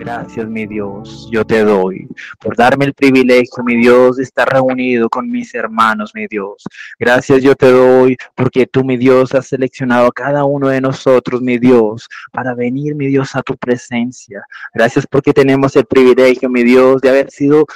Gracias, mi Dios, yo te doy por darme el privilegio, mi Dios, de estar reunido con mis hermanos, mi Dios. Gracias yo te doy porque tú, mi Dios, has seleccionado a cada uno de nosotros, mi Dios, para venir, mi Dios, a tu presencia. Gracias porque tenemos el privilegio, mi Dios, de haber sido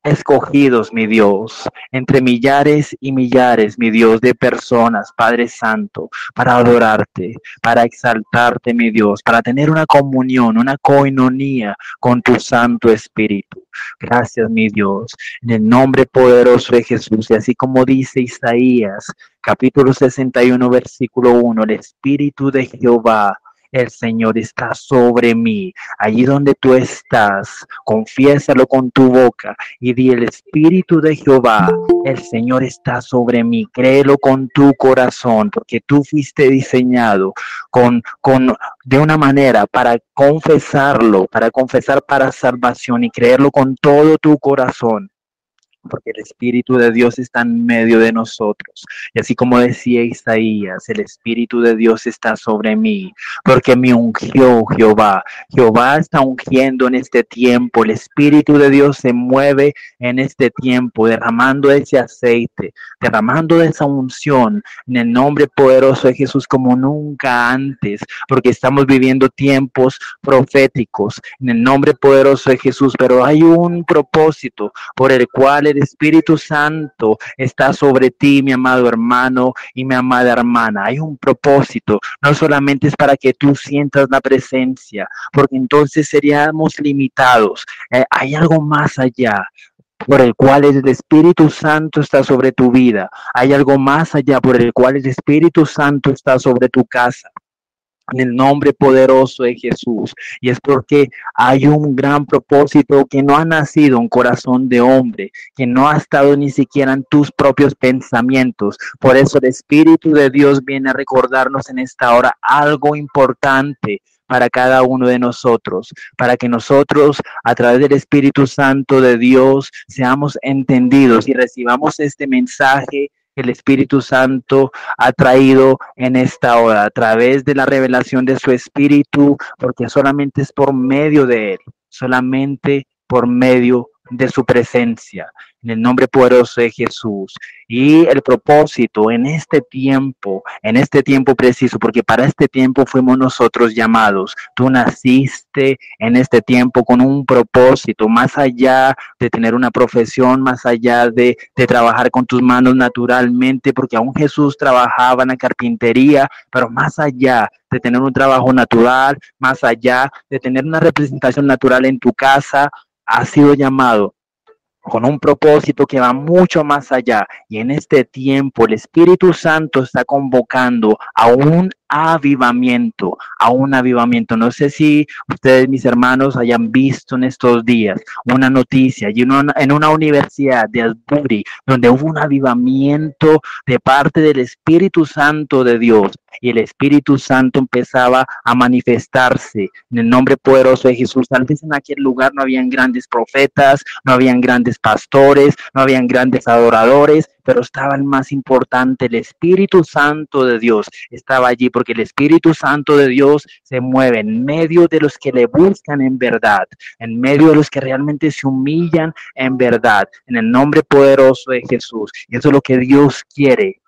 escogidos, mi Dios, entre millares y millares, mi Dios, de personas, Padre Santo, para adorarte, para exaltarte, mi Dios, para tener una comunión, una coinonía con tu Santo Espíritu. Gracias, mi Dios, en el nombre poderoso de Jesús. Y así como dice Isaías, capítulo 61, versículo 1, el Espíritu de Jehová, el Señor está sobre mí. Allí donde tú estás, confiésalo con tu boca y di: el Espíritu de Jehová, el Señor está sobre mí. Créelo con tu corazón, porque tú fuiste diseñado de una manera para confesarlo, para confesar para salvación y creerlo con todo tu corazón, porque el Espíritu de Dios está en medio de nosotros. Y así como decía Isaías, el Espíritu de Dios está sobre mí, porque me ungió Jehová. Jehová está ungiendo en este tiempo. El Espíritu de Dios se mueve en este tiempo, derramando ese aceite, derramando esa unción en el nombre poderoso de Jesús como nunca antes, porque estamos viviendo tiempos proféticos en el nombre poderoso de Jesús. Pero hay un propósito por el cual el Espíritu Santo está sobre ti, mi amado hermano y mi amada hermana. Hay un propósito, no solamente es para que tú sientas la presencia, porque entonces seríamos limitados. Hay algo más allá por el cual el Espíritu Santo está sobre tu vida. Hay algo más allá por el cual el Espíritu Santo está sobre tu casa, en el nombre poderoso de Jesús. Y es porque hay un gran propósito que no ha nacido en corazón de hombre, que no ha estado ni siquiera en tus propios pensamientos. Por eso el Espíritu de Dios viene a recordarnos en esta hora algo importante para cada uno de nosotros, para que nosotros a través del Espíritu Santo de Dios seamos entendidos y recibamos este mensaje que el Espíritu Santo ha traído en esta hora, a través de la revelación de su Espíritu, porque solamente es por medio de Él, solamente por medio de su presencia, en el nombre poderoso de Jesús. Y el propósito en este tiempo preciso, porque para este tiempo fuimos nosotros llamados. Tú naciste en este tiempo con un propósito, más allá de tener una profesión, más allá de trabajar con tus manos naturalmente, porque aún Jesús trabajaba en la carpintería, pero más allá de tener un trabajo natural, más allá de tener una representación natural en tu casa, has sido llamado con un propósito que va mucho más allá. Y en este tiempo el Espíritu Santo está convocando a un avivamiento, a un avivamiento. No sé si ustedes, mis hermanos, hayan visto en estos días una noticia en una universidad de Asbury, donde hubo un avivamiento de parte del Espíritu Santo de Dios. Y el Espíritu Santo empezaba a manifestarse en el nombre poderoso de Jesús. Tal vez en aquel lugar no habían grandes profetas, no habían grandes pastores, no habían grandes adoradores, pero estaba el más importante, el Espíritu Santo de Dios estaba allí, porque el Espíritu Santo de Dios se mueve en medio de los que le buscan en verdad, en medio de los que realmente se humillan en verdad, en el nombre poderoso de Jesús. Y eso es lo que Dios quiere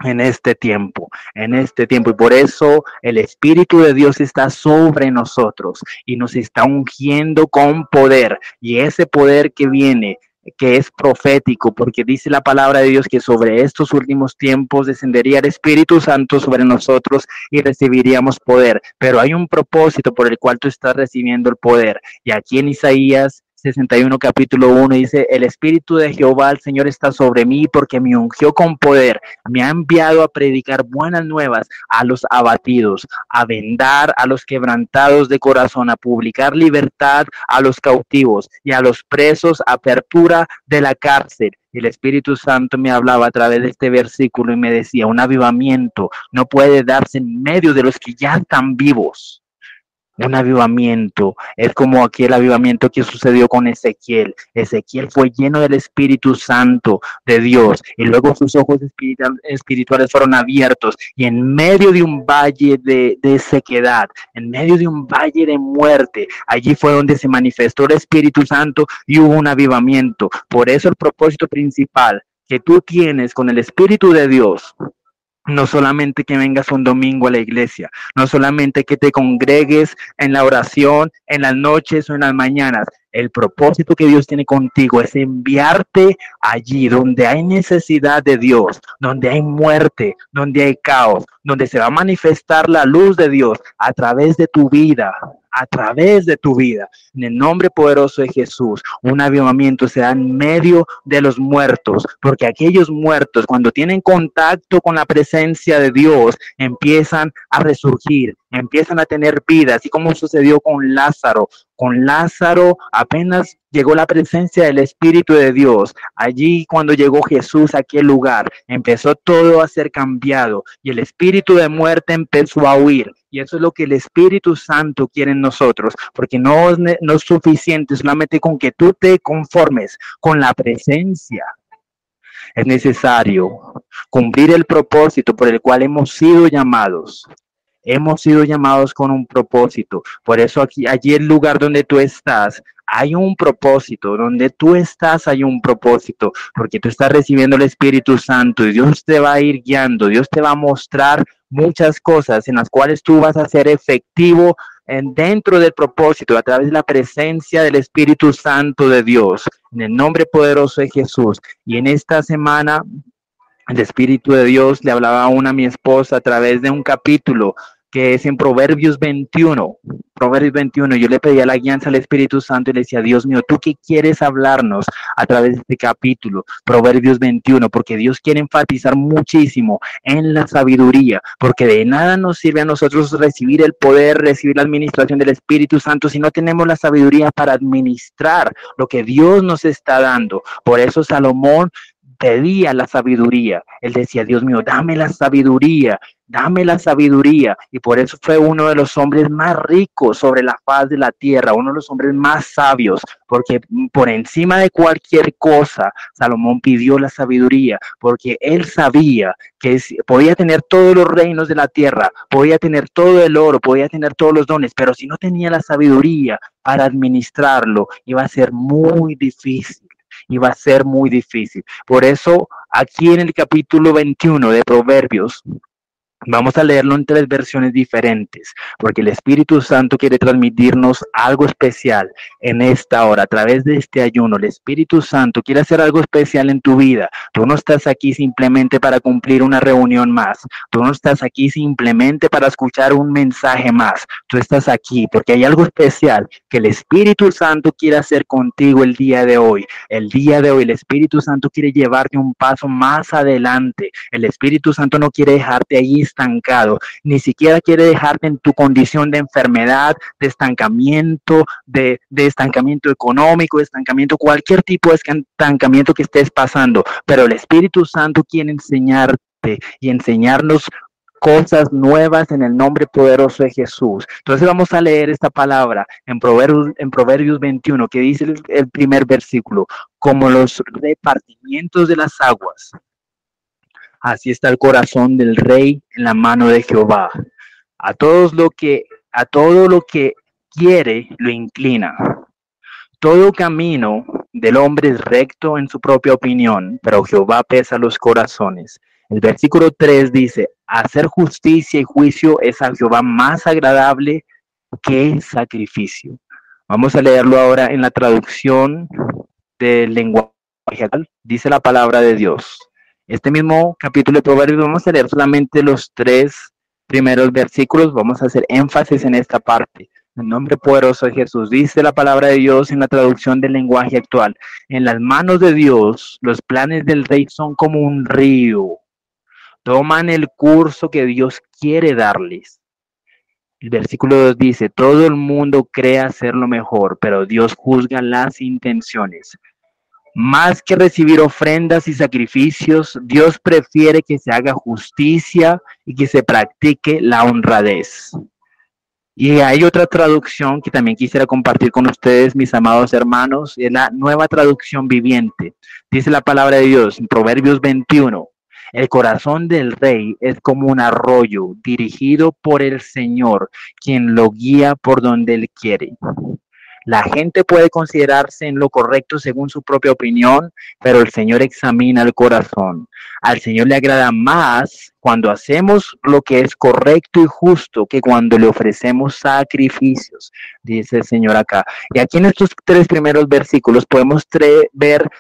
en este tiempo, y por eso el Espíritu de Dios está sobre nosotros y nos está ungiendo con poder, y ese poder que viene, que es profético, porque dice la palabra de Dios que sobre estos últimos tiempos descendería el Espíritu Santo sobre nosotros y recibiríamos poder. Pero hay un propósito por el cual tú estás recibiendo el poder, y aquí en Isaías 61 capítulo 1 dice: el Espíritu de Jehová el Señor está sobre mí, porque me ungió con poder, me ha enviado a predicar buenas nuevas a los abatidos, a vendar a los quebrantados de corazón, a publicar libertad a los cautivos y a los presos, apertura de la cárcel. Y el Espíritu Santo me hablaba a través de este versículo y me decía: un avivamiento no puede darse en medio de los que ya están vivos. Un avivamiento es como aquel avivamiento que sucedió con Ezequiel. Ezequiel fue lleno del Espíritu Santo de Dios y luego sus ojos espirituales fueron abiertos y en medio de un valle de sequedad, en medio de un valle de muerte, allí fue donde se manifestó el Espíritu Santo y hubo un avivamiento. Por eso el propósito principal que tú tienes con el Espíritu de Dios, no solamente que vengas un domingo a la iglesia, no solamente que te congregues en la oración, en las noches o en las mañanas. El propósito que Dios tiene contigo es enviarte allí donde hay necesidad de Dios, donde hay muerte, donde hay caos, donde se va a manifestar la luz de Dios a través de tu vida, a través de tu vida. En el nombre poderoso de Jesús, un avivamiento será en medio de los muertos, porque aquellos muertos, cuando tienen contacto con la presencia de Dios, empiezan a resurgir, empiezan a tener vida, así como sucedió con Lázaro. Con Lázaro apenas llegó la presencia del Espíritu de Dios. Allí cuando llegó Jesús a aquel lugar, empezó todo a ser cambiado y el espíritu de muerte empezó a huir. Y eso es lo que el Espíritu Santo quiere en nosotros, porque no es suficiente solamente con que tú te conformes con la presencia. Es necesario cumplir el propósito por el cual hemos sido llamados. Hemos sido llamados con un propósito. Por eso allí el lugar donde tú estás, hay un propósito. Donde tú estás hay un propósito. Porque tú estás recibiendo el Espíritu Santo y Dios te va a ir guiando. Dios te va a mostrar muchas cosas en las cuales tú vas a ser efectivo dentro del propósito, a través de la presencia del Espíritu Santo de Dios. En el nombre poderoso de Jesús. Y en esta semana, el Espíritu de Dios le hablaba aún a mi esposa a través de un capítulo que es en Proverbios 21. Proverbios 21, yo le pedía la guianza al Espíritu Santo y le decía, Dios mío, ¿tú qué quieres hablarnos a través de este capítulo? Proverbios 21, porque Dios quiere enfatizar muchísimo en la sabiduría, porque de nada nos sirve a nosotros recibir el poder, recibir la administración del Espíritu Santo si no tenemos la sabiduría para administrar lo que Dios nos está dando. Por eso Salomón pedía la sabiduría. Él decía, Dios mío, dame la sabiduría, dame la sabiduría. Y por eso fue uno de los hombres más ricos sobre la faz de la tierra, uno de los hombres más sabios, porque por encima de cualquier cosa, Salomón pidió la sabiduría, porque él sabía que podía tener todos los reinos de la tierra, podía tener todo el oro, podía tener todos los dones, pero si no tenía la sabiduría para administrarlo, iba a ser muy difícil. Iba a ser muy difícil. Por eso, aquí en el capítulo 21 de Proverbios, vamos a leerlo en 3 versiones diferentes, porque el Espíritu Santo quiere transmitirnos algo especial en esta hora, a través de este ayuno. El Espíritu Santo quiere hacer algo especial en tu vida. Tú no estás aquí simplemente para cumplir una reunión más. Tú no estás aquí simplemente para escuchar un mensaje más. Tú estás aquí porque hay algo especial que el Espíritu Santo quiere hacer contigo el día de hoy. El día de hoy el Espíritu Santo quiere llevarte un paso más adelante. El Espíritu Santo no quiere dejarte ahí estancado, ni siquiera quiere dejarte en tu condición de enfermedad, de estancamiento, de estancamiento económico, de estancamiento, cualquier tipo de estancamiento que estés pasando, pero el Espíritu Santo quiere enseñarte y enseñarnos cosas nuevas en el nombre poderoso de Jesús. Entonces vamos a leer esta palabra en Proverbios 21, que dice el primer versículo, como los repartimientos de las aguas, así está el corazón del rey en la mano de Jehová. A todo lo que quiere lo inclina. Todo camino del hombre es recto en su propia opinión, pero Jehová pesa los corazones. El versículo 3 dice, hacer justicia y juicio es a Jehová más agradable que sacrificio. Vamos a leerlo ahora en la traducción del lenguaje actual. Dice la palabra de Dios. Este mismo capítulo de Proverbios, vamos a leer solamente los 3 primeros versículos, vamos a hacer énfasis en esta parte. En el nombre poderoso de Jesús, dice la palabra de Dios en la traducción del lenguaje actual. En las manos de Dios, los planes del rey son como un río. Toman el curso que Dios quiere darles. El versículo 2 dice, todo el mundo cree hacer lo mejor, pero Dios juzga las intenciones. Más que recibir ofrendas y sacrificios, Dios prefiere que se haga justicia y que se practique la honradez. Y hay otra traducción que también quisiera compartir con ustedes, mis amados hermanos, es la Nueva Traducción Viviente. Dice la palabra de Dios en Proverbios 21. El corazón del rey es como un arroyo dirigido por el Señor, quien lo guía por donde él quiere. La gente puede considerarse en lo correcto según su propia opinión, pero el Señor examina el corazón. Al Señor le agrada más cuando hacemos lo que es correcto y justo que cuando le ofrecemos sacrificios, dice el Señor acá. Y aquí en estos 3 primeros versículos podemos ver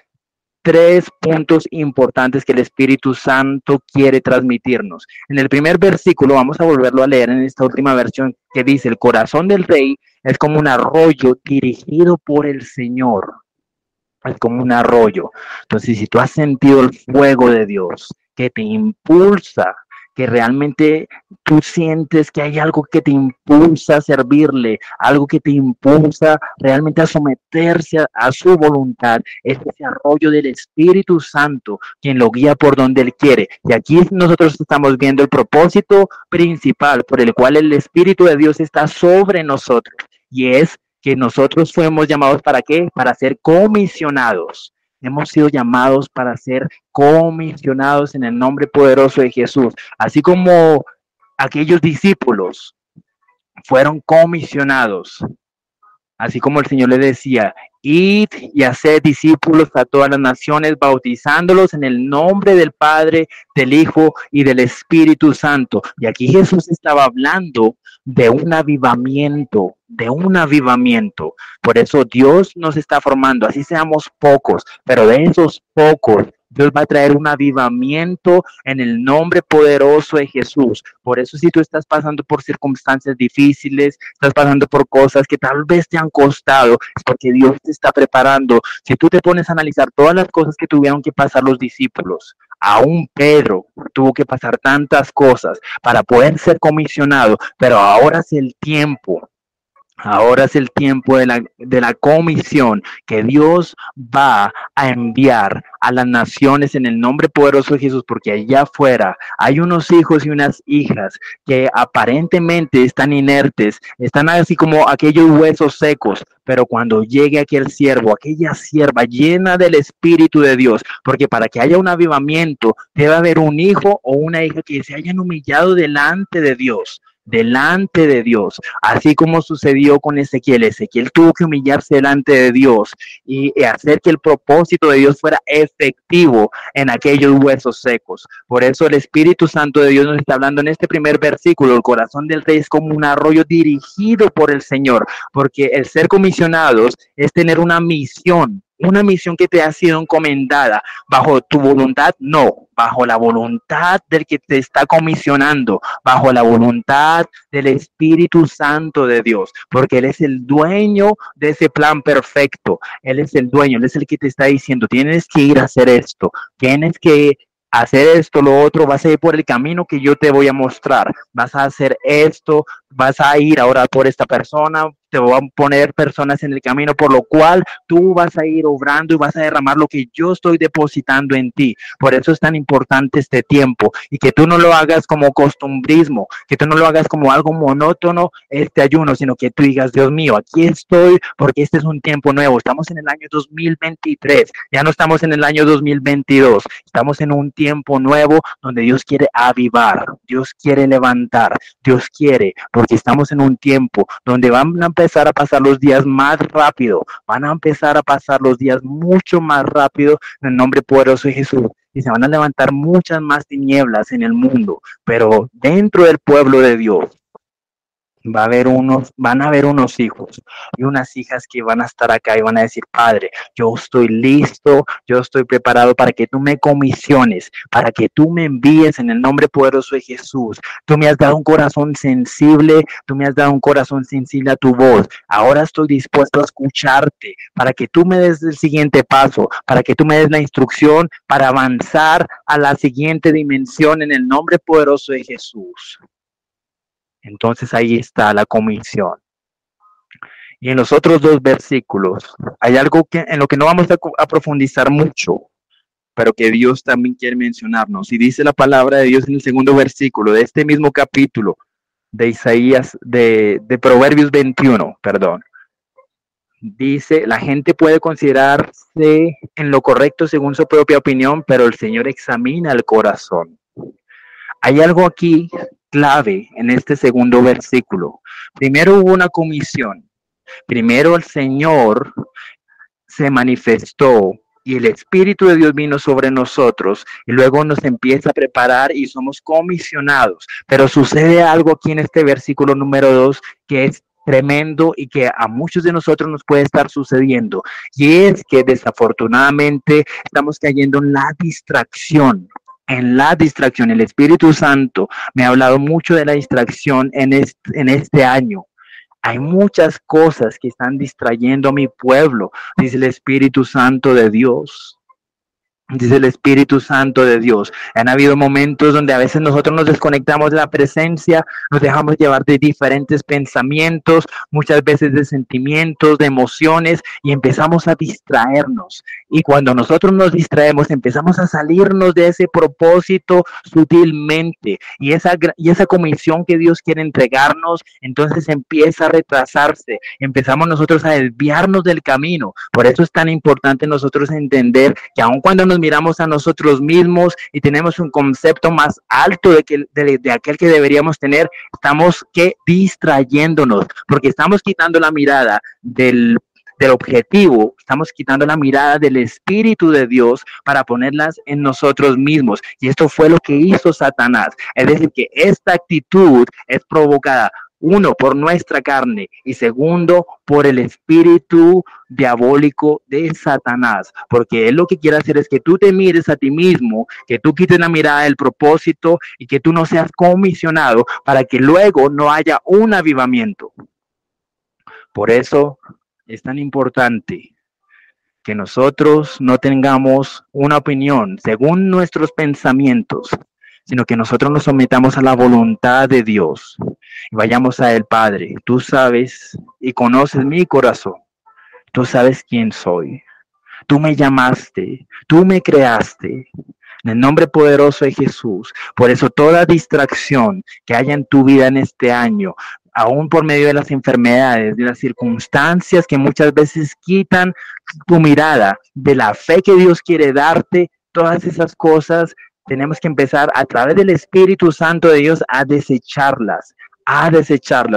3 puntos importantes que el Espíritu Santo quiere transmitirnos. En el primer versículo, vamos a volverlo a leer en esta última versión, que dice: el corazón del rey es como un arroyo dirigido por el Señor. Es como un arroyo. Entonces, si tú has sentido el fuego de Dios que te impulsa, que realmente tú sientes que hay algo que te impulsa a servirle, algo que te impulsa realmente a someterse a su voluntad, es ese arroyo del Espíritu Santo, quien lo guía por donde él quiere. Y aquí nosotros estamos viendo el propósito principal por el cual el Espíritu de Dios está sobre nosotros, y es que nosotros fuimos llamados ¿para qué? Para ser comisionados. Hemos sido llamados para ser comisionados en el nombre poderoso de Jesús. Así como aquellos discípulos fueron comisionados, así como el Señor le decía: id y haced discípulos a todas las naciones, bautizándolos en el nombre del Padre, del Hijo y del Espíritu Santo. Y aquí Jesús estaba hablando de un avivamiento, de un avivamiento. Por eso Dios nos está formando, así seamos pocos, pero de esos pocos Dios va a traer un avivamiento en el nombre poderoso de Jesús. Por eso, si tú estás pasando por circunstancias difíciles, estás pasando por cosas que tal vez te han costado, es porque Dios te está preparando. Si tú te pones a analizar todas las cosas que tuvieron que pasar los discípulos, aún Pedro tuvo que pasar tantas cosas para poder ser comisionado, pero ahora es el tiempo. Ahora es el tiempo de la comisión que Dios va a enviar a las naciones en el nombre poderoso de Jesús, porque allá afuera hay unos hijos y unas hijas que aparentemente están inertes, están así como aquellos huesos secos, pero cuando llegue aquel siervo, aquella sierva llena del Espíritu de Dios, porque para que haya un avivamiento debe haber un hijo o una hija que se hayan humillado delante de Dios. Delante de Dios, así como sucedió con Ezequiel. Ezequiel tuvo que humillarse delante de Dios y hacer que el propósito de Dios fuera efectivo en aquellos huesos secos. Por eso el Espíritu Santo de Dios nos está hablando en este primer versículo: el corazón del rey es como un arroyo dirigido por el Señor, porque el ser comisionados es tener una misión que te ha sido encomendada. ¿Bajo tu voluntad? No, bajo la voluntad del que te está comisionando, bajo la voluntad del Espíritu Santo de Dios, porque Él es el dueño de ese plan perfecto. Él es el dueño, Él es el que te está diciendo: tienes que ir a hacer esto, tienes que hacer esto, lo otro, vas a ir por el camino que yo te voy a mostrar, vas a hacer esto, vas a ir ahora por esta persona, te voy a poner personas en el camino, por lo cual tú vas a ir obrando y vas a derramar lo que yo estoy depositando en ti. Por eso es tan importante este tiempo, y que tú no lo hagas como costumbrismo, que tú no lo hagas como algo monótono, este ayuno, sino que tú digas: Dios mío, aquí estoy porque este es un tiempo nuevo. Estamos en el año 2023, ya no estamos en el año 2022, estamos en un tiempo nuevo donde Dios quiere avivar, Dios quiere levantar, Dios quiere, porque estamos en un tiempo donde van a empezar a pasar los días más rápido, van a empezar a pasar los días mucho más rápido en el nombre poderoso de Jesús, y se van a levantar muchas más tinieblas en el mundo, pero dentro del pueblo de Dios van a haber unos hijos y unas hijas que van a estar acá y van a decir: Padre, yo estoy listo, yo estoy preparado para que tú me comisiones, para que tú me envíes en el nombre poderoso de Jesús. Tú me has dado un corazón sensible, tú me has dado un corazón sensible a tu voz. Ahora estoy dispuesto a escucharte para que tú me des el siguiente paso, para que tú me des la instrucción para avanzar a la siguiente dimensión en el nombre poderoso de Jesús. Entonces ahí está la comisión. Y en los otros 2 versículos hay algo en lo que no vamos a profundizar mucho, pero que Dios también quiere mencionarnos. Y dice la palabra de Dios en el 2 versículo de este mismo capítulo: de Isaías, de Proverbios 21, perdón. Dice, la gente puede considerarse en lo correcto según su propia opinión, pero el Señor examina el corazón. Hay algo aquí clave en este segundo versículo. Primero hubo una comisión. Primero el Señor se manifestó y el Espíritu de Dios vino sobre nosotros y luego nos empieza a preparar y somos comisionados. Pero sucede algo aquí en este versículo número 2 que es tremendo y que a muchos de nosotros nos puede estar sucediendo. Y es que desafortunadamente estamos cayendo en la distracción. En la distracción, el Espíritu Santo me ha hablado mucho de la distracción en este año. Hay muchas cosas que están distrayendo a mi pueblo, dice el Espíritu Santo de Dios. Dice el Espíritu Santo de Dios. Han habido momentos donde a veces nosotros nos desconectamos de la presencia, nos dejamos llevar de diferentes pensamientos, muchas veces de sentimientos, de emociones, y empezamos a distraernos. Y cuando nosotros nos distraemos, empezamos a salirnos de ese propósito sutilmente. Y esa comisión que Dios quiere entregarnos, entonces empieza a retrasarse. Empezamos nosotros a desviarnos del camino. Por eso es tan importante nosotros entender que aun cuando nos miramos a nosotros mismos y tenemos un concepto más alto de aquel que deberíamos tener, estamos distrayéndonos, porque estamos quitando la mirada del objetivo, estamos quitando la mirada del Espíritu de Dios para ponerlas en nosotros mismos. Y esto fue lo que hizo Satanás. Es decir, que esta actitud es provocada, uno, por nuestra carne y segundo, por el espíritu diabólico de Satanás, porque él lo que quiere hacer es que tú te mires a ti mismo, que tú quites la mirada del propósito y que tú no seas comisionado para que luego no haya un avivamiento. Por eso es tan importante que nosotros no tengamos una opinión según nuestros pensamientos, sino que nosotros nos sometamos a la voluntad de Dios y vayamos a Él. Padre, tú sabes y conoces mi corazón, tú sabes quién soy, tú me llamaste, tú me creaste, en el nombre poderoso de Jesús. Por eso toda distracción que haya en tu vida en este año, aún por medio de las enfermedades, de las circunstancias que muchas veces quitan tu mirada de la fe que Dios quiere darte, todas esas cosas tenemos que empezar a través del Espíritu Santo de Dios a desecharlas,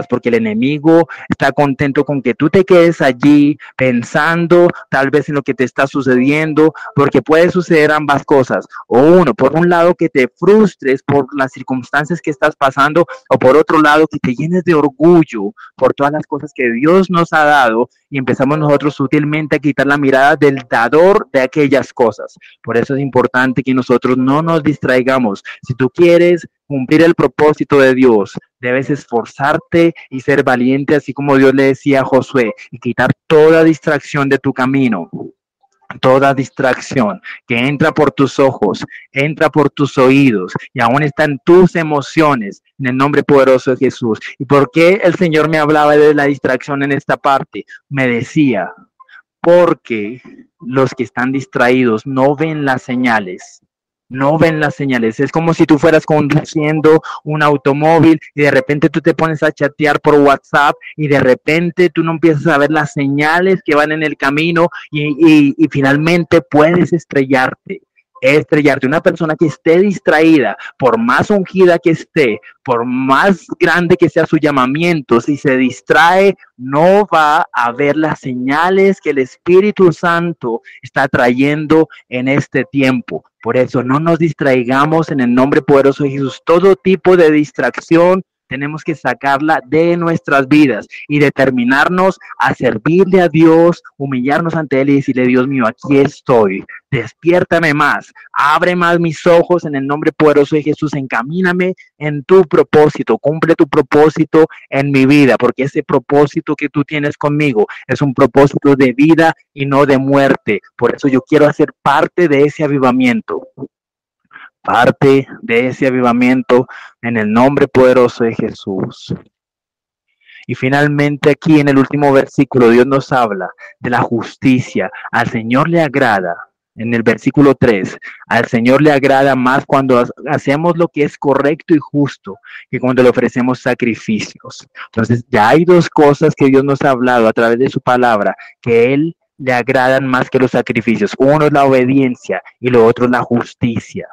porque el enemigo está contento con que tú te quedes allí pensando tal vez en lo que te está sucediendo, porque puede suceder ambas cosas, o uno, por un lado que te frustres por las circunstancias que estás pasando, o por otro lado que te llenes de orgullo por todas las cosas que Dios nos ha dado y empezamos nosotros sutilmente a quitar la mirada del dador de aquellas cosas. Por eso es importante que nosotros no nos distraigamos. Si tú quieres cumplir el propósito de Dios, debes esforzarte y ser valiente, así como Dios le decía a Josué, y quitar toda distracción de tu camino. Toda distracción que entra por tus ojos, entra por tus oídos y aún están tus emociones en el nombre poderoso de Jesús. ¿Y por qué el Señor me hablaba de la distracción en esta parte? Me decía, porque los que están distraídos no ven las señales. No ven las señales. Es como si tú fueras conduciendo un automóvil y de repente tú te pones a chatear por WhatsApp y de repente tú no empiezas a ver las señales que van en el camino y finalmente puedes estrellarte. Una persona que esté distraída, por más ungida que esté, por más grande que sea su llamamiento, si se distrae, no va a ver las señales que el Espíritu Santo está trayendo en este tiempo. Por eso no nos distraigamos en el nombre poderoso de Jesús. Todo tipo de distracción tenemos que sacarla de nuestras vidas y determinarnos a servirle a Dios, humillarnos ante Él y decirle, Dios mío, aquí estoy, despiértame más, abre más mis ojos en el nombre poderoso de Jesús, encamíname en tu propósito, cumple tu propósito en mi vida, porque ese propósito que tú tienes conmigo es un propósito de vida y no de muerte. Por eso yo quiero hacer parte de ese avivamiento. Parte de ese avivamiento en el nombre poderoso de Jesús. Y finalmente aquí en el último versículo Dios nos habla de la justicia. Al Señor le agrada en el versículo 3, al Señor le agrada más cuando hacemos lo que es correcto y justo que cuando le ofrecemos sacrificios. Entonces, ya hay dos cosas que Dios nos ha hablado a través de su palabra, que Él le agradan más que los sacrificios. Uno es la obediencia y lo otro es la justicia.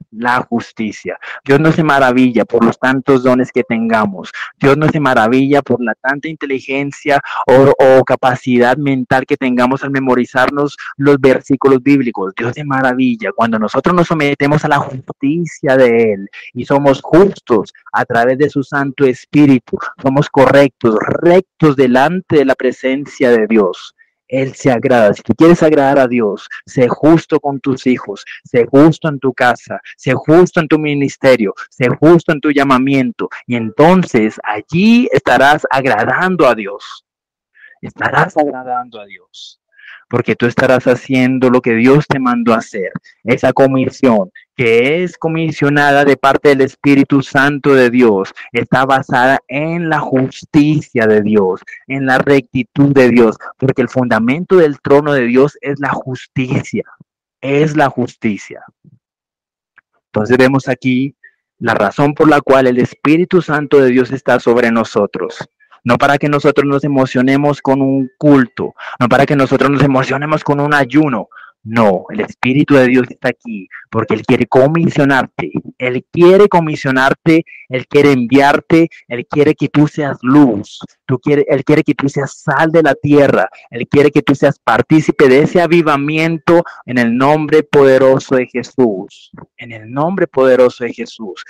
La justicia. Dios no se maravilla por los tantos dones que tengamos. Dios no se maravilla por la tanta inteligencia o capacidad mental que tengamos al memorizarnos los versículos bíblicos. Dios se maravilla cuando nosotros nos sometemos a la justicia de Él y somos justos a través de su Santo Espíritu. Somos correctos, rectos delante de la presencia de Dios. Él se agrada. Si tú quieres agradar a Dios, sé justo con tus hijos, sé justo en tu casa, sé justo en tu ministerio, sé justo en tu llamamiento. Y entonces allí estarás agradando a Dios. Estarás agradando a Dios. Porque tú estarás haciendo lo que Dios te mandó a hacer. Esa comisión que es comisionada de parte del Espíritu Santo de Dios está basada en la justicia de Dios, en la rectitud de Dios, porque el fundamento del trono de Dios es la justicia. Es la justicia. Entonces vemos aquí la razón por la cual el Espíritu Santo de Dios está sobre nosotros. No para que nosotros nos emocionemos con un culto, no para que nosotros nos emocionemos con un ayuno. No, el Espíritu de Dios está aquí porque Él quiere comisionarte. Él quiere comisionarte, Él quiere enviarte, Él quiere que tú seas luz. Él quiere que tú seas sal de la tierra. Él quiere que tú seas partícipe de ese avivamiento en el nombre poderoso de Jesús. En el nombre poderoso de Jesús.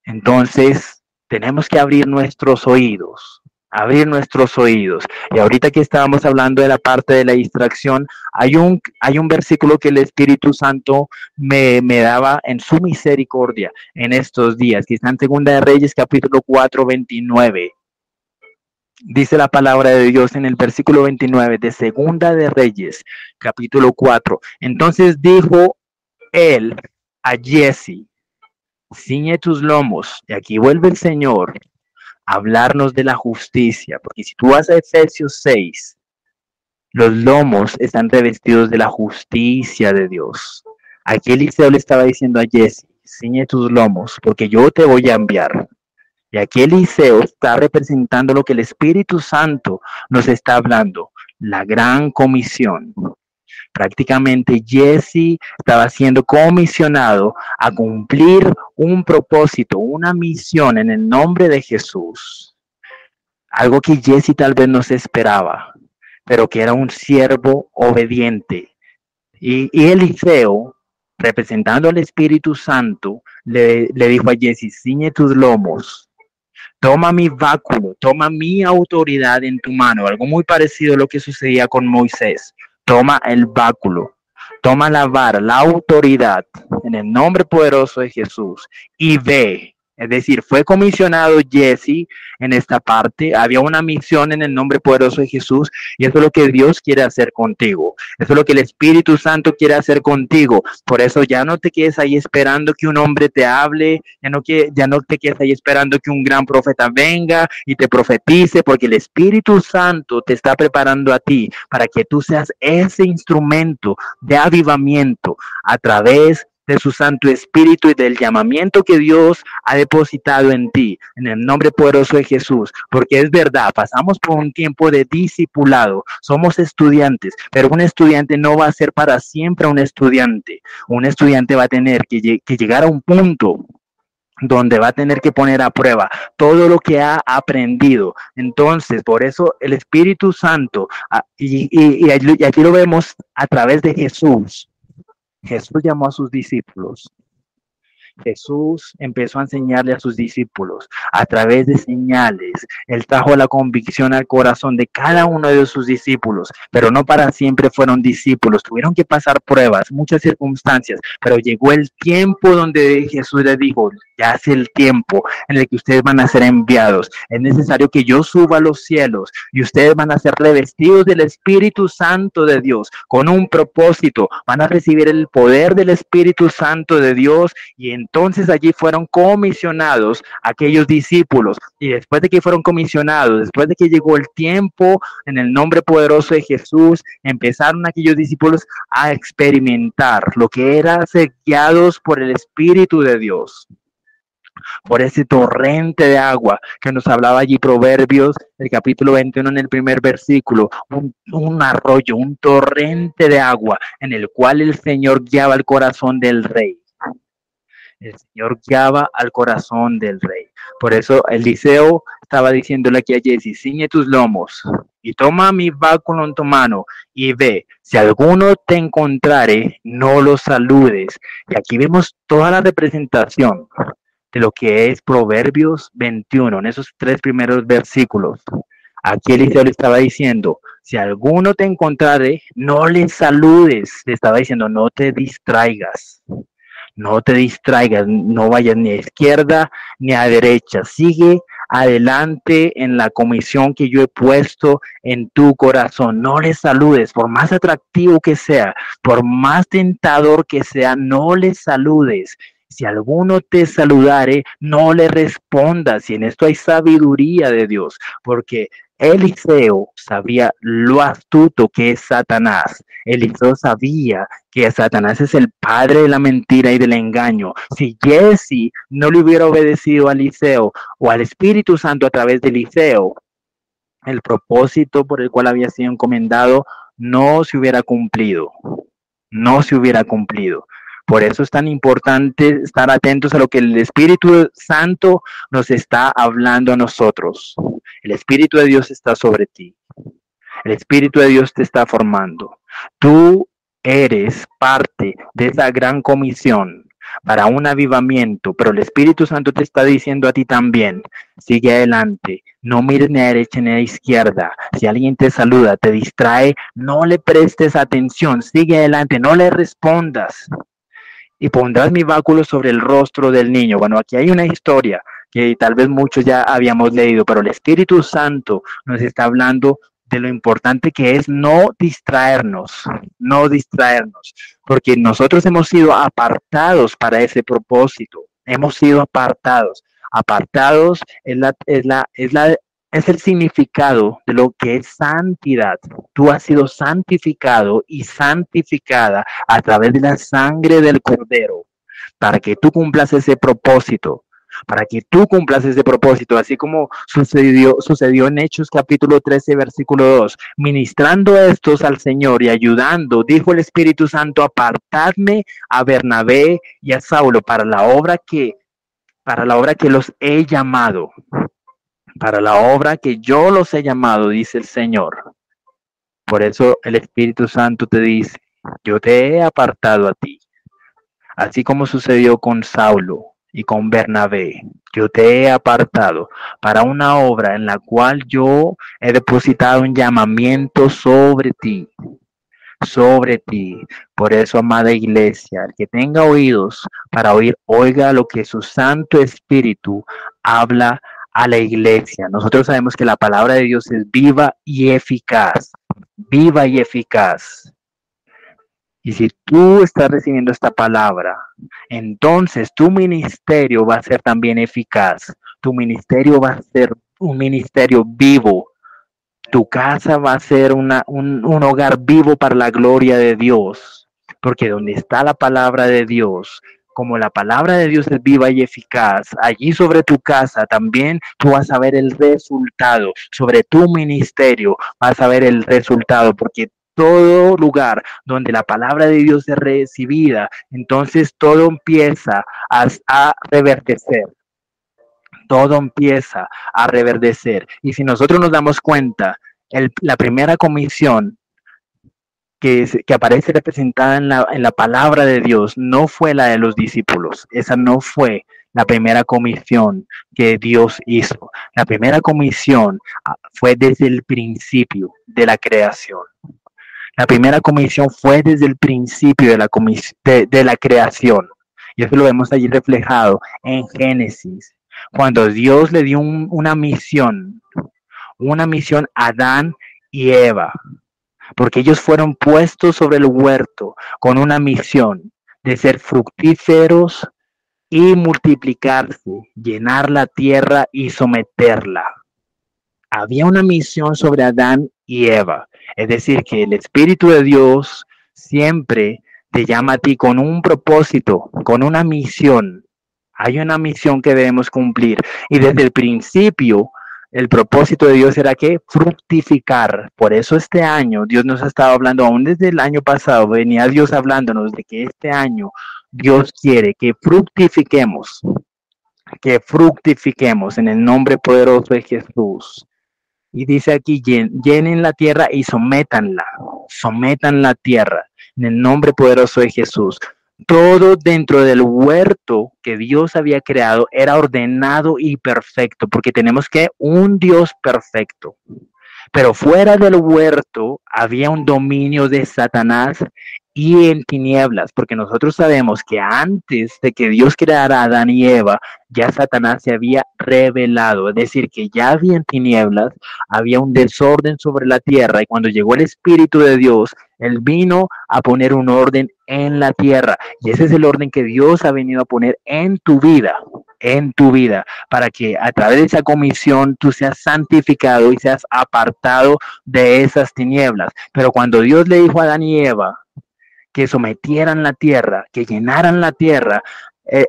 Entonces, tenemos que abrir nuestros oídos. Abrir nuestros oídos. Y ahorita que estábamos hablando de la parte de la distracción, hay un versículo que el Espíritu Santo me daba en su misericordia en estos días, que está en Segunda de Reyes, capítulo 4, 29. Dice la palabra de Dios en el versículo 29 de Segunda de Reyes, capítulo 4. Entonces dijo él a Jesse, ciñe tus lomos, y aquí vuelve el Señor hablarnos de la justicia, porque si tú vas a Efesios 6, los lomos están revestidos de la justicia de Dios. Aquí Eliseo le estaba diciendo a Jesse, ciñe tus lomos, porque yo te voy a enviar. Y aquí Eliseo está representando lo que el Espíritu Santo nos está hablando, la gran comisión. Prácticamente Jesse estaba siendo comisionado a cumplir un propósito, una misión en el nombre de Jesús. Algo que Jesse tal vez no se esperaba, pero que era un siervo obediente. Y Eliseo, representando al Espíritu Santo, le dijo a Jesse, ciñe tus lomos, toma mi báculo, toma mi autoridad en tu mano. Algo muy parecido a lo que sucedía con Moisés. Toma el báculo, toma la vara, la autoridad en el nombre poderoso de Jesús y ve. Es decir, fue comisionado Jesse en esta parte, había una misión en el nombre poderoso de Jesús y eso es lo que Dios quiere hacer contigo. Eso es lo que el Espíritu Santo quiere hacer contigo. Por eso ya no te quedes ahí esperando que un hombre te hable, ya no te quedes ahí esperando que un gran profeta venga y te profetice, porque el Espíritu Santo te está preparando a ti para que tú seas ese instrumento de avivamiento a través de su Santo Espíritu y del llamamiento que Dios ha depositado en ti, en el nombre poderoso de Jesús, porque es verdad, pasamos por un tiempo de discipulado, somos estudiantes, pero un estudiante no va a ser para siempre un estudiante va a tener que llegar a un punto donde va a tener que poner a prueba todo lo que ha aprendido. Entonces, por eso el Espíritu Santo, y aquí lo vemos a través de Jesús. Jesús llamó a sus discípulos. Jesús empezó a enseñarle a sus discípulos a través de señales. Él trajo la convicción al corazón de cada uno de sus discípulos, pero no para siempre fueron discípulos. Tuvieron que pasar pruebas, muchas circunstancias, pero llegó el tiempo donde Jesús les dijo, ya es el tiempo en el que ustedes van a ser enviados. Es necesario que yo suba a los cielos y ustedes van a ser revestidos del Espíritu Santo de Dios con un propósito. Van a recibir el poder del Espíritu Santo de Dios y Entonces allí fueron comisionados aquellos discípulos, y después de que fueron comisionados, después de que llegó el tiempo, en el nombre poderoso de Jesús, empezaron aquellos discípulos a experimentar lo que era ser guiados por el Espíritu de Dios, por ese torrente de agua que nos hablaba allí Proverbios, el capítulo 21 en el primer versículo, un arroyo, un torrente de agua en el cual el Señor guiaba el corazón del rey. El Señor guiaba al corazón del rey. Por eso Eliseo estaba diciéndole aquí a Jesse: ciñe tus lomos y toma mi báculo en tu mano y ve, si alguno te encontrare, no lo saludes. Y aquí vemos toda la representación de lo que es Proverbios 21, en esos 3 primeros versículos. Aquí Eliseo le estaba diciendo: si alguno te encontrare, no le saludes. Le estaba diciendo: no te distraigas. No te distraigas, no vayas ni a izquierda ni a derecha. Sigue adelante en la comisión que yo he puesto en tu corazón. No le saludes, por más atractivo que sea, por más tentador que sea, no le saludes. Si alguno te saludare, no le respondas. Y en esto hay sabiduría de Dios, porque Eliseo sabía lo astuto que es Satanás. Eliseo sabía que Satanás es el padre de la mentira y del engaño. Si Jesse no le hubiera obedecido a Eliseo o al Espíritu Santo a través de Eliseo, el propósito por el cual había sido encomendado no se hubiera cumplido. No se hubiera cumplido. Por eso es tan importante estar atentos a lo que el Espíritu Santo nos está hablando a nosotros. El Espíritu de Dios está sobre ti. El Espíritu de Dios te está formando. Tú eres parte de esa gran comisión para un avivamiento, pero el Espíritu Santo te está diciendo a ti también: sigue adelante, no mires ni a derecha ni a izquierda. Si alguien te saluda, te distrae, no le prestes atención, sigue adelante, no le respondas. Y pondrás mi báculo sobre el rostro del niño. Bueno, aquí hay una historia que tal vez muchos ya habíamos leído, pero el Espíritu Santo nos está hablando de lo importante que es no distraernos, porque nosotros hemos sido apartados para ese propósito, hemos sido apartados. Apartados es el significado de lo que es santidad. Tú has sido santificado y santificada a través de la sangre del Cordero para que tú cumplas ese propósito. Para que tú cumplas ese propósito, así como sucedió en Hechos capítulo 13, versículo 2. Ministrando estos al Señor y ayudando, dijo el Espíritu Santo: apartadme a Bernabé y a Saulo para la obra que los he llamado. Para la obra que yo los he llamado, dice el Señor. Por eso el Espíritu Santo te dice: yo te he apartado a ti. Así como sucedió con Saulo y con Bernabé, yo te he apartado para una obra en la cual yo he depositado un llamamiento sobre ti. Sobre ti. Por eso, amada iglesia, el que tenga oídos para oír, oiga lo que su Santo Espíritu habla a la iglesia. Nosotros sabemos que la palabra de Dios es viva y eficaz. Viva y eficaz. Y si tú estás recibiendo esta palabra, entonces tu ministerio va a ser también eficaz. Tu ministerio va a ser un ministerio vivo. Tu casa va a ser un hogar vivo para la gloria de Dios. Porque donde está la palabra de Dios, como la palabra de Dios es viva y eficaz, allí sobre tu casa también tú vas a ver el resultado. Sobre tu ministerio vas a ver el resultado, porque todo lugar donde la palabra de Dios es recibida, entonces todo empieza a reverdecer. Todo empieza a reverdecer. Y si nosotros nos damos cuenta, la primera comisión que aparece representada en la palabra de Dios no fue la de los discípulos. Esa no fue la primera comisión que Dios hizo. La primera comisión fue desde el principio de la creación. La primera comisión fue desde el principio de la creación. Y eso lo vemos allí reflejado en Génesis, cuando Dios le dio una misión a Adán y Eva, porque ellos fueron puestos sobre el huerto con una misión de ser fructíferos y multiplicarse, llenar la tierra y someterla. Había una misión sobre Adán y Eva, es decir, que el Espíritu de Dios siempre te llama a ti con un propósito, con una misión. Hay una misión que debemos cumplir y desde el principio el propósito de Dios era que fructificar. Por eso este año Dios nos ha estado hablando, aún desde el año pasado venía Dios hablándonos de que este año Dios quiere que fructifiquemos en el nombre poderoso de Jesús. Y dice aquí, llenen la tierra y sometan la tierra en el nombre poderoso de Jesús. Todo dentro del huerto que Dios había creado era ordenado y perfecto, porque tenemos que un Dios perfecto. Pero fuera del huerto había un dominio de Satanás y en tinieblas, porque nosotros sabemos que antes de que Dios creara a Adán y Eva, ya Satanás se había revelado, es decir, que ya había en tinieblas, había un desorden sobre la tierra y cuando llegó el Espíritu de Dios, Él vino a poner un orden en la tierra y ese es el orden que Dios ha venido a poner en tu vida, para que a través de esa comisión tú seas santificado y seas apartado de esas tinieblas. Pero cuando Dios le dijo a Adán y Eva que sometieran la tierra, que llenaran la tierra,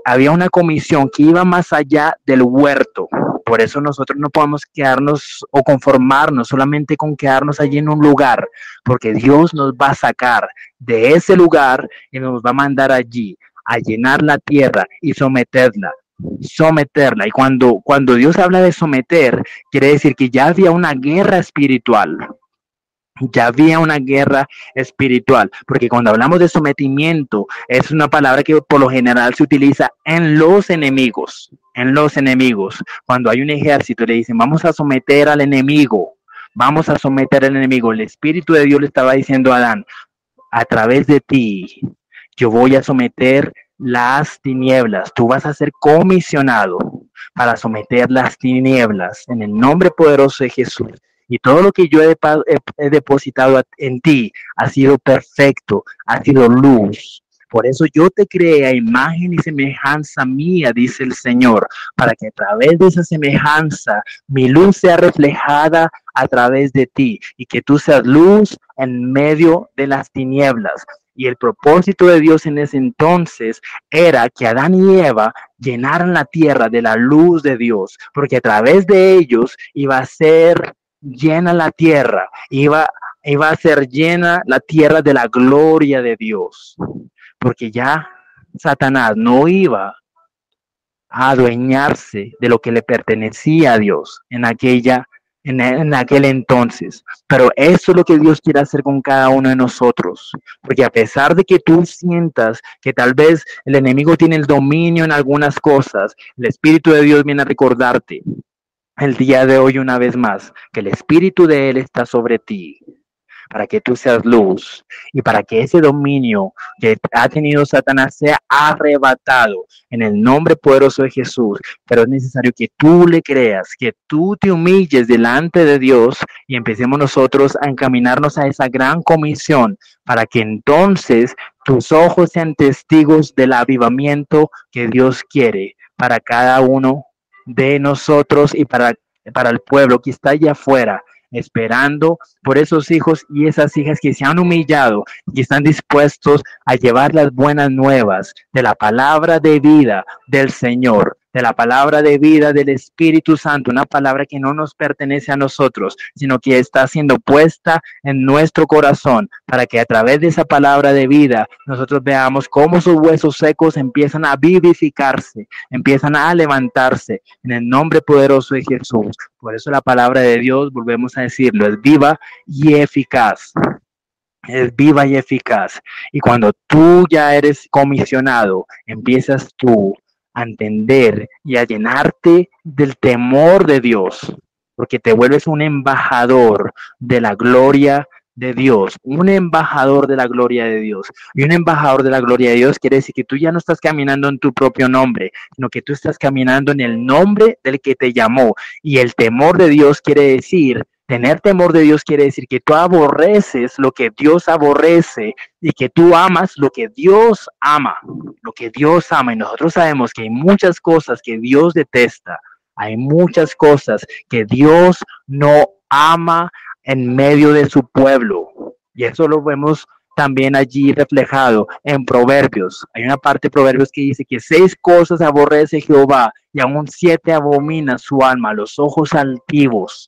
había una comisión que iba más allá del huerto. Por eso nosotros no podemos quedarnos o conformarnos solamente con quedarnos allí en un lugar, porque Dios nos va a sacar de ese lugar y nos va a mandar allí a llenar la tierra y someterla. Y cuando Dios habla de someter, quiere decir que ya había una guerra espiritual. Ya había una guerra espiritual, porque cuando hablamos de sometimiento, es una palabra que por lo general se utiliza en los enemigos, Cuando hay un ejército, le dicen, vamos a someter al enemigo, El Espíritu de Dios le estaba diciendo a Adán, a través de ti, yo voy a someter las tinieblas, tú vas a ser comisionado para someter las tinieblas en el nombre poderoso de Jesús. Y todo lo que yo he depositado en ti ha sido perfecto, ha sido luz. Por eso yo te creé a imagen y semejanza mía, dice el Señor, para que a través de esa semejanza mi luz sea reflejada a través de ti y que tú seas luz en medio de las tinieblas. Y el propósito de Dios en ese entonces era que Adán y Eva llenaran la tierra de la luz de Dios, porque a través de ellos iba a ser llena la tierra, iba a ser llena la tierra de la gloria de Dios, porque ya Satanás no iba a adueñarse de lo que le pertenecía a Dios en aquel entonces. Pero eso es lo que Dios quiere hacer con cada uno de nosotros, porque a pesar de que tú sientas que tal vez el enemigo tiene el dominio en algunas cosas, el Espíritu de Dios viene a recordarte el día de hoy una vez más, que el Espíritu de Él está sobre ti, para que tú seas luz y para que ese dominio que ha tenido Satanás sea arrebatado en el nombre poderoso de Jesús. Pero es necesario que tú le creas, que tú te humilles delante de Dios y empecemos nosotros a encaminarnos a esa gran comisión para que entonces tus ojos sean testigos del avivamiento que Dios quiere para cada uno de nosotros y para el pueblo que está allá afuera, esperando por esos hijos y esas hijas que se han humillado y están dispuestos a llevar las buenas nuevas de la palabra de vida del Señor, de la palabra de vida del Espíritu Santo, una palabra que no nos pertenece a nosotros, sino que está siendo puesta en nuestro corazón para que a través de esa palabra de vida nosotros veamos cómo sus huesos secos empiezan a vivificarse, empiezan a levantarse en el nombre poderoso de Jesús. Por eso la palabra de Dios, volvemos a decirlo, es viva y eficaz. Es viva y eficaz. Y cuando tú ya eres comisionado, empiezas tú a entender y a llenarte del temor de Dios, porque te vuelves un embajador de la gloria de Dios, un embajador de la gloria de Dios. Y un embajador de la gloria de Dios quiere decir que tú ya no estás caminando en tu propio nombre, sino que tú estás caminando en el nombre del que te llamó. Y el temor de Dios quiere decir Tener temor de Dios quiere decir que tú aborreces lo que Dios aborrece y que tú amas lo que Dios ama, lo que Dios ama. Y nosotros sabemos que hay muchas cosas que Dios detesta, hay muchas cosas que Dios no ama en medio de su pueblo. Y eso lo vemos también allí reflejado en Proverbios. Hay una parte de Proverbios que dice que 6 cosas aborrece Jehová y aún 7 abomina su alma: los ojos altivos.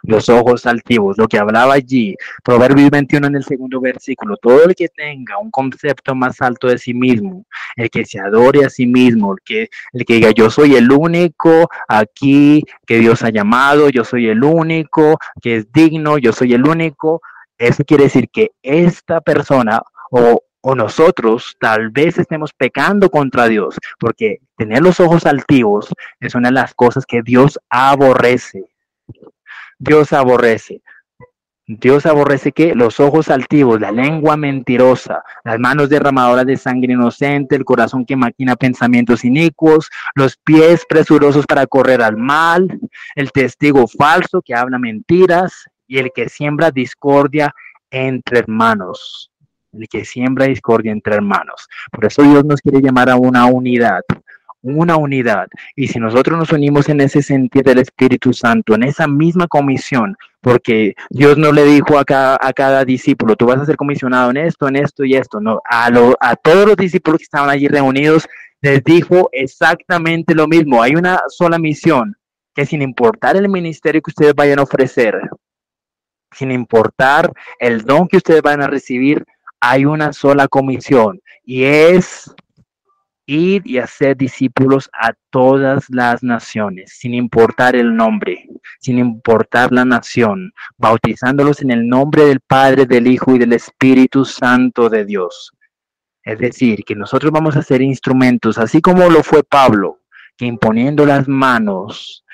Los ojos altivos, lo que hablaba allí, Proverbios 21 en el segundo versículo: todo el que tenga un concepto más alto de sí mismo, el que se adore a sí mismo, el que diga yo soy el único aquí que Dios ha llamado, yo soy el único que es digno, yo soy el único, eso quiere decir que esta persona o nosotros tal vez estemos pecando contra Dios, porque tener los ojos altivos es una de las cosas que Dios aborrece. Dios aborrece. Dios aborrece que los ojos altivos, la lengua mentirosa, las manos derramadoras de sangre inocente, el corazón que maquina pensamientos inicuos, los pies presurosos para correr al mal, el testigo falso que habla mentiras y el que siembra discordia entre hermanos. El que siembra discordia entre hermanos. Por eso Dios nos quiere llamar a una unidad. Una unidad. Y si nosotros nos unimos en ese sentir del Espíritu Santo, en esa misma comisión, porque Dios no le dijo a cada discípulo, tú vas a ser comisionado en esto y esto, no, a todos los discípulos que estaban allí reunidos, les dijo exactamente lo mismo. Hay una sola misión, que sin importar el ministerio que ustedes vayan a ofrecer, sin importar el don que ustedes van a recibir, hay una sola comisión, y es ir y hacer discípulos a todas las naciones, sin importar el nombre, sin importar la nación, bautizándolos en el nombre del Padre, del Hijo y del Espíritu Santo de Dios. Es decir, que nosotros vamos a ser instrumentos, así como lo fue Pablo, que imponiendo las manos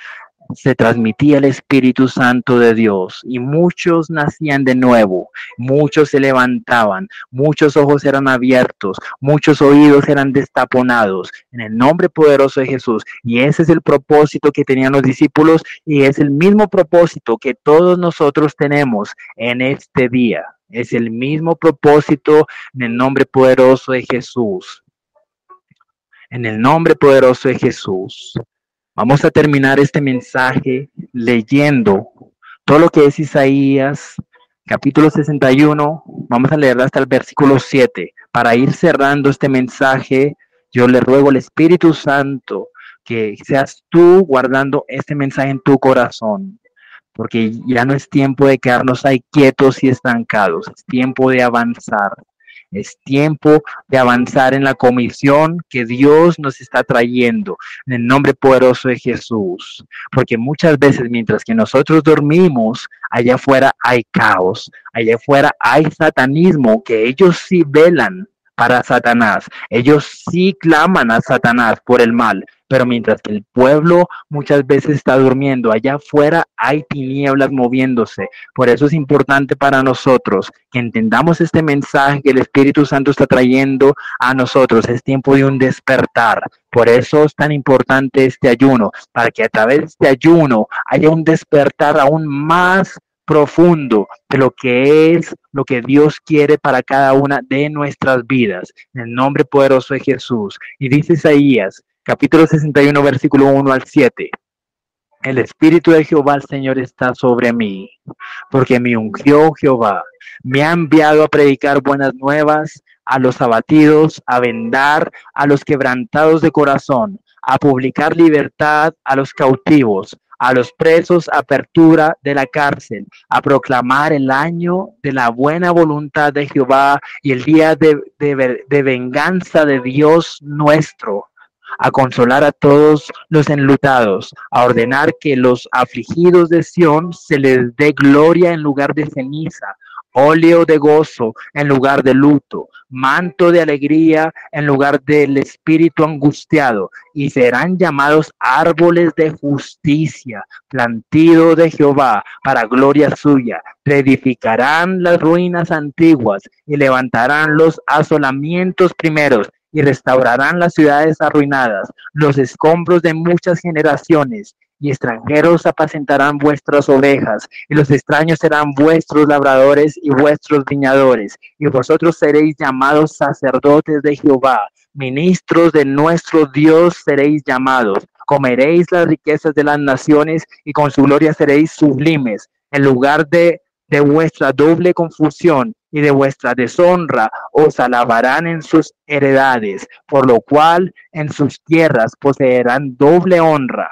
se transmitía el Espíritu Santo de Dios y muchos nacían de nuevo, muchos se levantaban, muchos ojos eran abiertos, muchos oídos eran destaponados en el nombre poderoso de Jesús. Y ese es el propósito que tenían los discípulos y es el mismo propósito que todos nosotros tenemos en este día. Es el mismo propósito en el nombre poderoso de Jesús. En el nombre poderoso de Jesús. Vamos a terminar este mensaje leyendo todo lo que es Isaías, capítulo 61. Vamos a leer hasta el versículo 7. Para ir cerrando este mensaje, yo le ruego al Espíritu Santo que seas tú guardando este mensaje en tu corazón, porque ya no es tiempo de quedarnos ahí quietos y estancados, es tiempo de avanzar. Es tiempo de avanzar en la comisión que Dios nos está trayendo en el nombre poderoso de Jesús. Porque muchas veces mientras que nosotros dormimos, allá afuera hay caos, allá afuera hay satanismo, que ellos sí velan para Satanás. Ellos sí claman a Satanás por el mal, pero mientras que el pueblo muchas veces está durmiendo, allá afuera hay tinieblas moviéndose. Por eso es importante para nosotros que entendamos este mensaje que el Espíritu Santo está trayendo a nosotros. Es tiempo de un despertar. Por eso es tan importante este ayuno, para que a través de este ayuno haya un despertar aún más profundo de lo que es lo que Dios quiere para cada una de nuestras vidas, en el nombre poderoso de Jesús. Y dice Isaías, capítulo 61, versículo 1 al 7. El Espíritu de Jehová el Señor está sobre mí, porque me ungió Jehová, me ha enviado a predicar buenas nuevas a los abatidos, a vendar a los quebrantados de corazón, a publicar libertad a los cautivos, a los presos apertura de la cárcel, a proclamar el año de la buena voluntad de Jehová y el día de venganza de Dios nuestro, a consolar a todos los enlutados, a ordenar que los afligidos de Sión se les dé gloria en lugar de ceniza, óleo de gozo en lugar de luto, manto de alegría en lugar del espíritu angustiado, y serán llamados árboles de justicia, plantío de Jehová para gloria suya. Reedificarán las ruinas antiguas y levantarán los asolamientos primeros y restaurarán las ciudades arruinadas, los escombros de muchas generaciones, y extranjeros apacentarán vuestras ovejas, y los extraños serán vuestros labradores y vuestros viñadores, y vosotros seréis llamados sacerdotes de Jehová, ministros de nuestro Dios seréis llamados. Comeréis las riquezas de las naciones y con su gloria seréis sublimes. En lugar de vuestra doble confusión y de vuestra deshonra os alabarán en sus heredades, por lo cual en sus tierras poseerán doble honra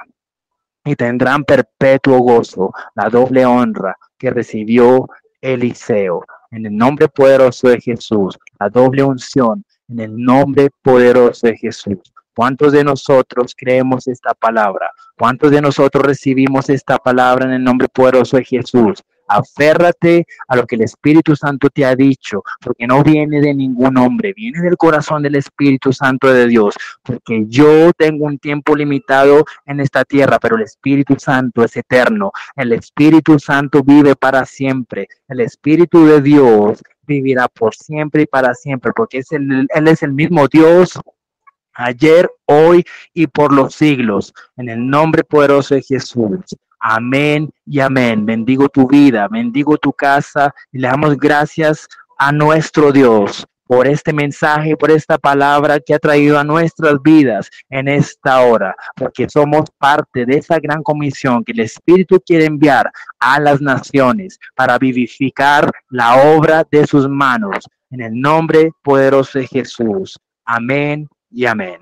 y tendrán perpetuo gozo, la doble honra que recibió Eliseo. En el nombre poderoso de Jesús, la doble unción, en el nombre poderoso de Jesús. ¿Cuántos de nosotros creemos esta palabra? ¿Cuántos de nosotros recibimos esta palabra en el nombre poderoso de Jesús? Aférrate a lo que el Espíritu Santo te ha dicho, porque no viene de ningún hombre, viene del corazón del Espíritu Santo de Dios, porque yo tengo un tiempo limitado en esta tierra, pero el Espíritu Santo es eterno, el Espíritu Santo vive para siempre, el Espíritu de Dios vivirá por siempre y para siempre, porque Él es el mismo Dios ayer, hoy y por los siglos, en el nombre poderoso de Jesús. Amén y amén. Bendigo tu vida, bendigo tu casa y le damos gracias a nuestro Dios por este mensaje, por esta palabra que ha traído a nuestras vidas en esta hora, porque somos parte de esa gran comisión que el Espíritu quiere enviar a las naciones para vivificar la obra de sus manos. En el nombre poderoso de Jesús. Amén y amén.